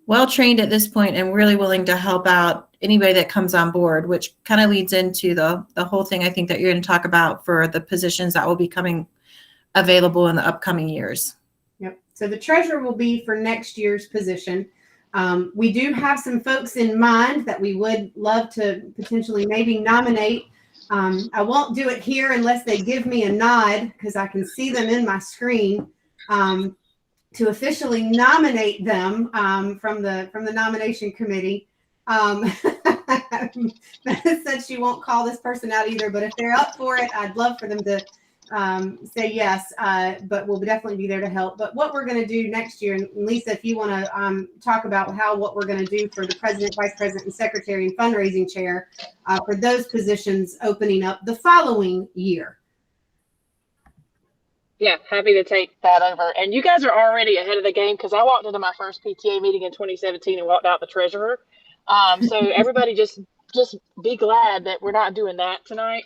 well trained at this point and really willing to help out anybody that comes on board, which kind of leads into the whole thing I think that you're going to talk about for the positions that will be coming available in the upcoming years. Yep. So the treasurer will be for next year's position. We do have some folks in mind that we would love to potentially maybe nominate. I won't do it here unless they give me a nod, because I can see them in my screen, to officially nominate them from the nomination committee. Beth said she won't call this person out either, but if they're up for it, I'd love for them to say yes, but we'll definitely be there to help. But what we're going to do next year, and Lisa, if you want to talk about what we're going to do for the president, vice president, and secretary and fundraising chair for those positions opening up the following year. Yeah, happy to take that over. And you guys are already ahead of the game, because I walked into my first PTA meeting in 2017 and walked out the treasurer. So everybody just be glad that we're not doing that tonight.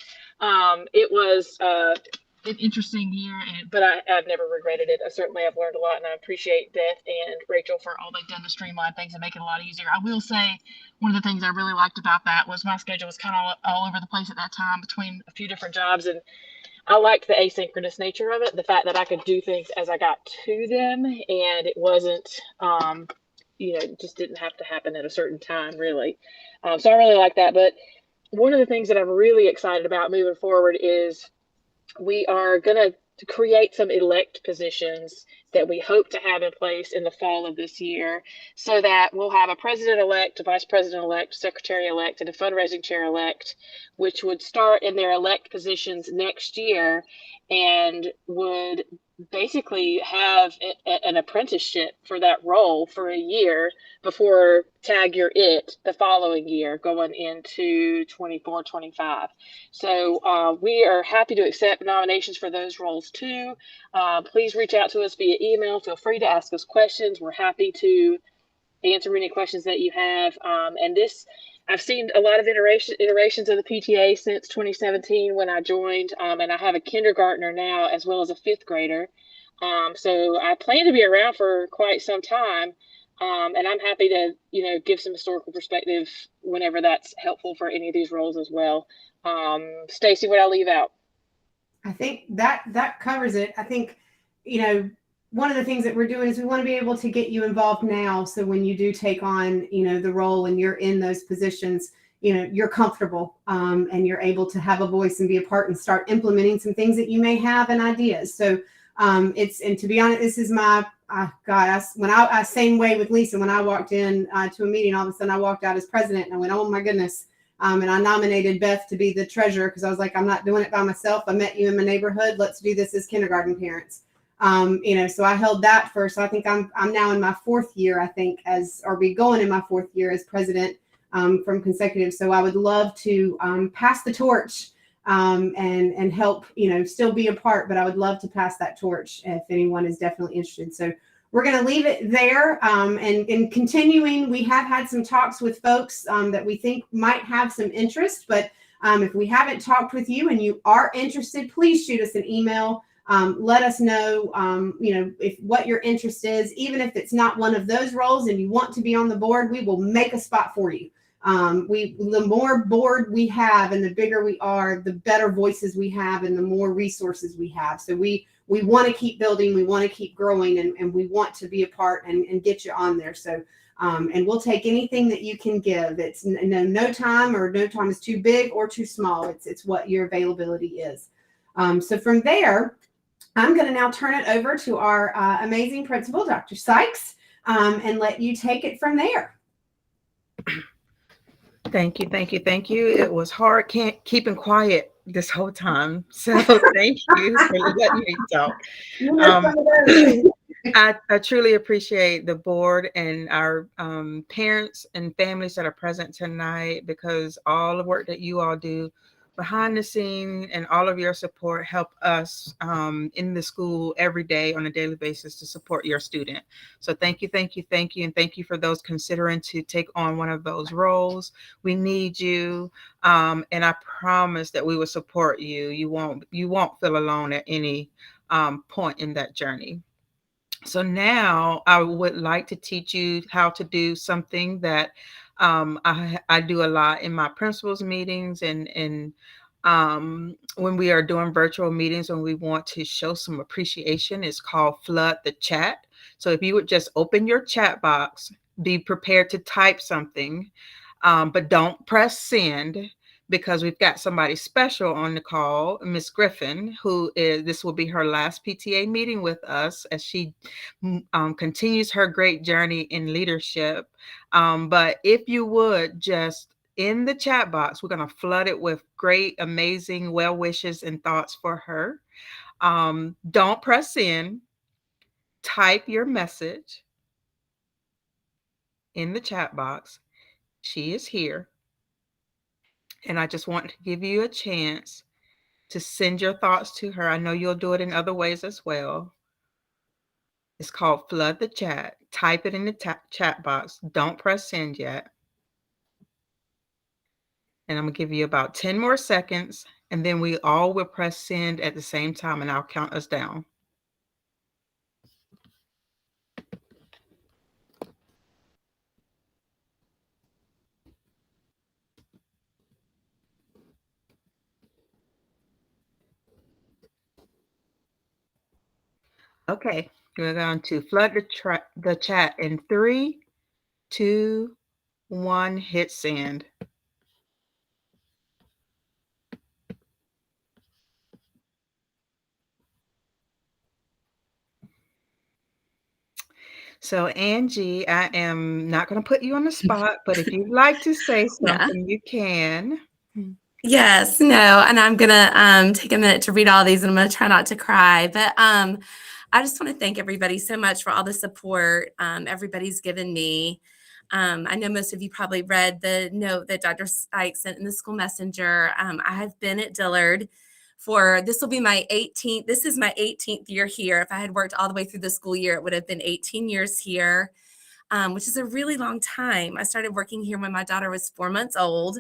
It was an interesting year, but I've never regretted it. Certainly I've learned a lot, and I appreciate Beth and Rachel for all they've done to streamline things and make it a lot easier. I will say one of the things I really liked about that was my schedule was kind of all over the place at that time between a few different jobs, and I liked the asynchronous nature of it, the fact that I could do things as I got to them, and it wasn't, it just didn't have to happen at a certain time, really. So I really like that. But one of the things that I'm really excited about moving forward is we are going to create some elect positions that we hope to have in place in the fall of this year, so that we'll have a president-elect, a vice president-elect, secretary-elect, and a fundraising chair-elect, which would start in their elect positions next year and would basically have an apprenticeship for that role for a year before tag your it the following year going into 24-25. So we are happy to accept nominations for those roles too. Please reach out to us via email. Feel free to ask us questions. We're happy to answer any questions that you have. And this, I've seen a lot of iterations of the PTA since 2017 when I joined, and I have a kindergartner now as well as a 5th grader. So I plan to be around for quite some time, and I'm happy to, give some historical perspective whenever that's helpful for any of these roles as well. Stacy, what I leave out? I think that covers it. I think, one of the things that we're doing is we want to be able to get you involved now. So when you do take on, the role and you're in those positions, you're comfortable and you're able to have a voice and be a part and start implementing some things that you may have and ideas. So and to be honest, this is my, same way with Lisa, when I walked in to a meeting, all of a sudden I walked out as president and I went, oh my goodness, And I nominated Beth to be the treasurer because I was like, I'm not doing it by myself. I met you in my neighborhood. Let's do this as kindergarten parents. So I held that for, so I think I'm now in my 4th year, I think, or be going in my 4th year as president from consecutive. So I would love to pass the torch and help, still be a part, but I would love to pass that torch if anyone is definitely interested. So we're going to leave it there. And continuing, we have had some talks with folks that we think might have some interest, but if we haven't talked with you and you are interested, please shoot us an email. Let us know, if what your interest is, even if it's not one of those roles and you want to be on the board, we will make a spot for you. The more board we have and the bigger we are, the better voices we have and the more resources we have. So we want to keep building, we want to keep growing, and we want to be a part and get you on there. So, and we'll take anything that you can give. It's no time is too big or too small. It's what your availability is. So from there, I'm going to now turn it over to our amazing principal, Dr. Sykes, and let you take it from there. Thank you. It was hard keeping quiet this whole time. So thank you for letting me talk. I truly appreciate the board and our parents and families that are present tonight, because all the work that you all do behind the scene and all of your support help us in the school every day on a daily basis to support your student. So thank you. And thank you for those considering to take on one of those roles. We need you. And I promise that we will support you. You won't feel alone at any point in that journey. So now I would like to teach you how to do something that I do a lot in my principals meetings and when we are doing virtual meetings, when we want to show some appreciation. It's called flood the chat. So if you would just open your chat box, be prepared to type something, but don't press send, because we've got somebody special on the call, Miss Griffin, this will be her last PTA meeting with us as she continues her great journey in leadership. But if you would just, in the chat box, we're going to flood it with great, amazing well wishes and thoughts for her. Don't press send. Type your message in the chat box. She is here. And I just want to give you a chance to send your thoughts to her. I know you'll do it in other ways as well. It's called Flood the Chat. Type it in the chat box. Don't press send yet. And I'm going to give you about 10 more seconds, and then we all will press send at the same time, and I'll count us down. Okay, we're going to flood the chat in 3, 2, 1, hit send. So Angie, I am not going to put you on the spot, but if you'd like to say something, you can. Yes, no, and I'm gonna take a minute to read all these, and I'm gonna try not to cry. But I just want to thank everybody so much for all the support everybody's given me. I know most of you probably read the note that Dr. Sykes sent in the school messenger. I have been at Dillard this will be my 18th. This is my 18th year here. If I had worked all the way through the school year, it would have been 18 years here, which is a really long time. I started working here when my daughter was 4 months old.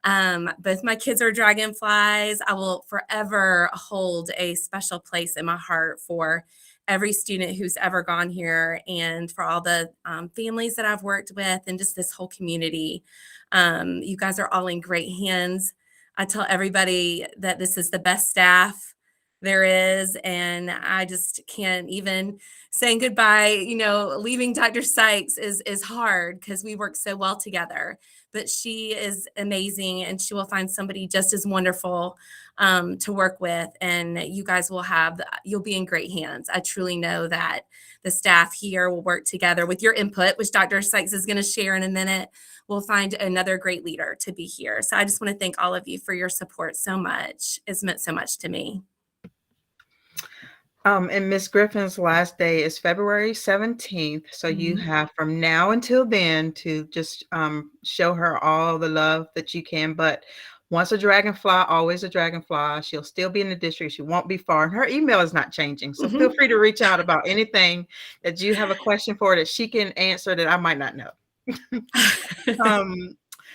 Both my kids are dragonflies. I will forever hold a special place in my heart for every student who's ever gone here, and for all the families that I've worked with, and just this whole community. You guys are all in great hands. I tell everybody that this is the best staff there is, and I just can't even saying goodbye, leaving Dr. Sykes is hard because we work so well together. but she is amazing, and she will find somebody just as wonderful to work with. And you guys you'll be in great hands. I truly know that the staff here will work together with your input, which Dr. Sykes is going to share in a minute. We'll find another great leader to be here. So I just want to thank all of you for your support so much. It's meant so much to me. And Miss Griffin's last day is February 17th. So you have from now until then to just show her all the love that you can. But once a dragonfly, always a dragonfly. She'll still be in the district. She won't be far. And her email is not changing. So feel free to reach out about anything that you have a question for that she can answer that I might not know.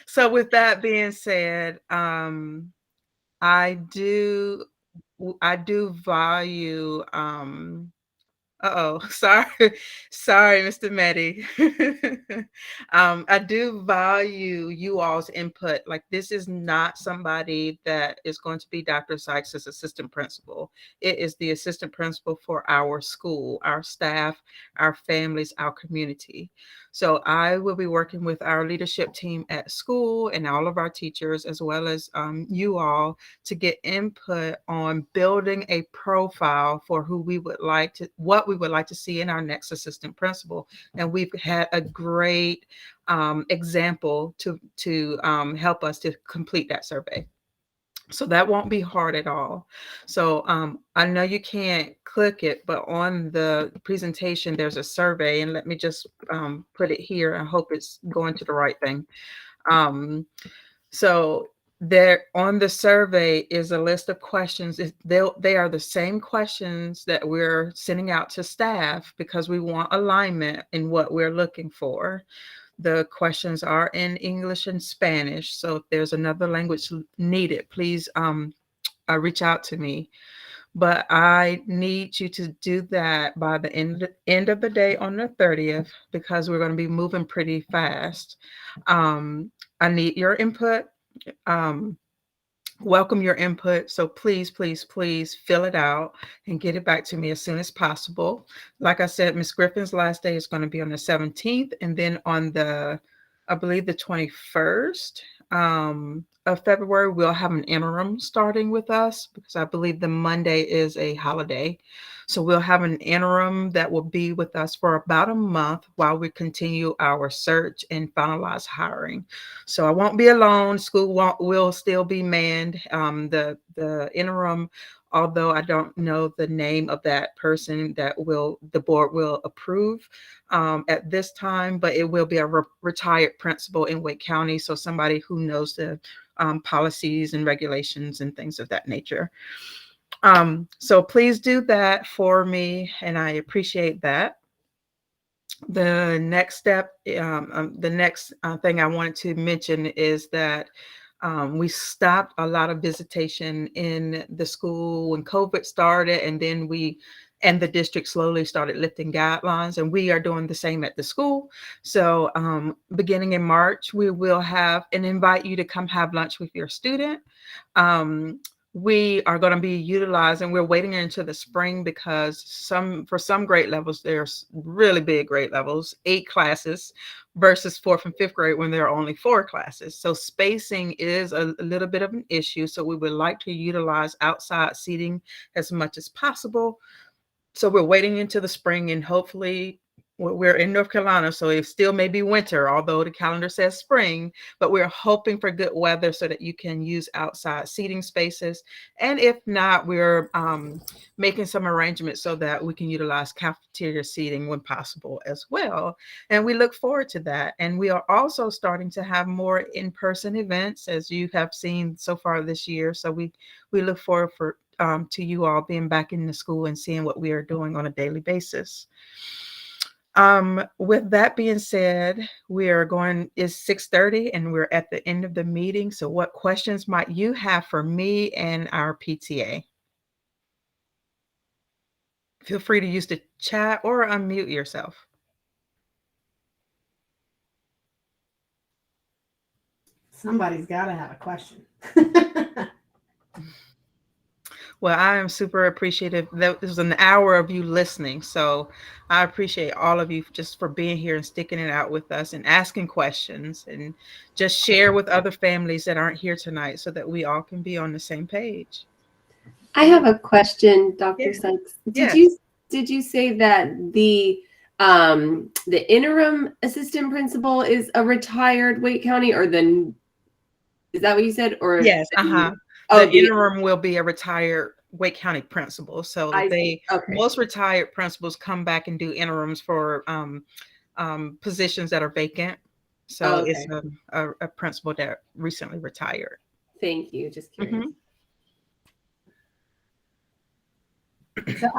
So with that being said, I do value sorry, Mr. Meddy. I do value you all's input. Like, this is not somebody that is going to be Dr. Sykes' assistant principal. It is the assistant principal for our school, our staff, our families, our community. So I will be working with our leadership team at school and all of our teachers, as well as you all, to get input on building a profile for what we would like to see in our next assistant principal. And we've had a great example to help us to complete that survey. So that won't be hard at all. So I know you can't click it, but on the presentation, there's a survey, and let me just put it here. I hope it's going to the right thing. So there on the survey is a list of questions. They are the same questions that we're sending out to staff because we want alignment in what we're looking for. The questions are in English and Spanish. So if there's another language needed, please reach out to me. But I need you to do that by the end of the day on the 30th, because we're going to be moving pretty fast. I need your input. Welcome your input. So please, please, please fill it out and get it back to me as soon as possible. Like I said, Ms. Griffin's last day is going to be on the 17th. And then on I believe the 21st of February, we'll have an interim starting with us, because I believe the Monday is a holiday. So we'll have an interim that will be with us for about a month while we continue our search and finalize hiring. So I won't be alone. School will still be manned. The interim, although I don't know the name of that person that the board will approve at this time, but it will be a retired principal in Wake County. So somebody who knows the policies and regulations and things of that nature. So please do that for me, and I appreciate that. The next step, the next thing I wanted to mention is that we stopped a lot of visitation in the school when COVID started, and then the district slowly started lifting guidelines, and we are doing the same at the school. So beginning in March, we will have and invite you to come have lunch with your student. We are going to be utilizing, we're waiting into the spring, because for some grade levels, there's really big grade levels, 8 classes versus 4th and 5th grade when there are only 4 classes. So spacing is a little bit of an issue. So we would like to utilize outside seating as much as possible. So we're waiting into the spring, and hopefully we're in North Carolina, so it still may be winter, although the calendar says spring, but we're hoping for good weather so that you can use outside seating spaces. And if not, we're making some arrangements so that we can utilize cafeteria seating when possible as well. And we look forward to that. And we are also starting to have more in-person events, as you have seen so far this year. So we look forward to you all being back in the school and seeing what we are doing on a daily basis. With that being said, it's 6:30 and we're at the end of the meeting. So what questions might you have for me and our PTA? Feel free to use the chat or unmute yourself. Somebody's got to have a question. Well, I am super appreciative. That was an hour of you listening. So I appreciate all of you just for being here and sticking it out with us and asking questions and just share with other families that aren't here tonight so that we all can be on the same page. I have a question, Dr. Yeah. Sykes. Yes. Did you say that the interim assistant principal is a retired Wake County, or is that what you said? Or Yes. Oh, The interim will be a retired Wake County principal. So most retired principals come back and do interims for positions that are vacant. So it's a principal that recently retired. Thank you. Just curious. So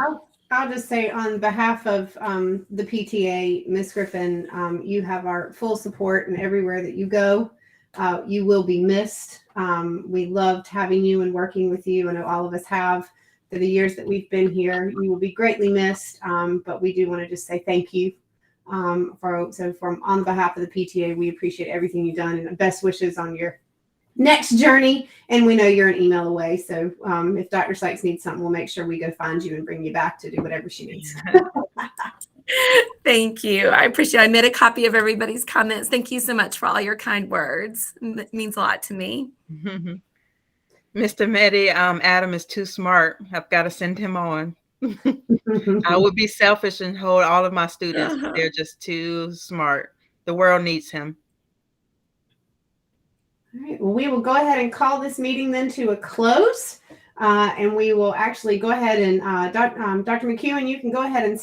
I'll just say on behalf of the PTA, Ms. Griffin, you have our full support, and everywhere that you go, you will be missed. We loved having you and working with you. I know all of us have for the years that we've been here. You will be greatly missed, but we do want to just say thank you. On behalf of the PTA, we appreciate everything you've done, and best wishes on your next journey. And we know you're an email away. So if Dr. Sykes needs something, we'll make sure we go find you and bring you back to do whatever she needs. Thank you. I appreciate it. I made a copy of everybody's comments. Thank you so much for all your kind words. It means a lot to me. Mr. Mehdi, Adam is too smart. I've got to send him on. I would be selfish and hold all of my students. They're just too smart. The world needs him. All right. Well, we will go ahead and call this meeting then to a close. And we will actually go ahead and Dr. McEwen, you can go ahead and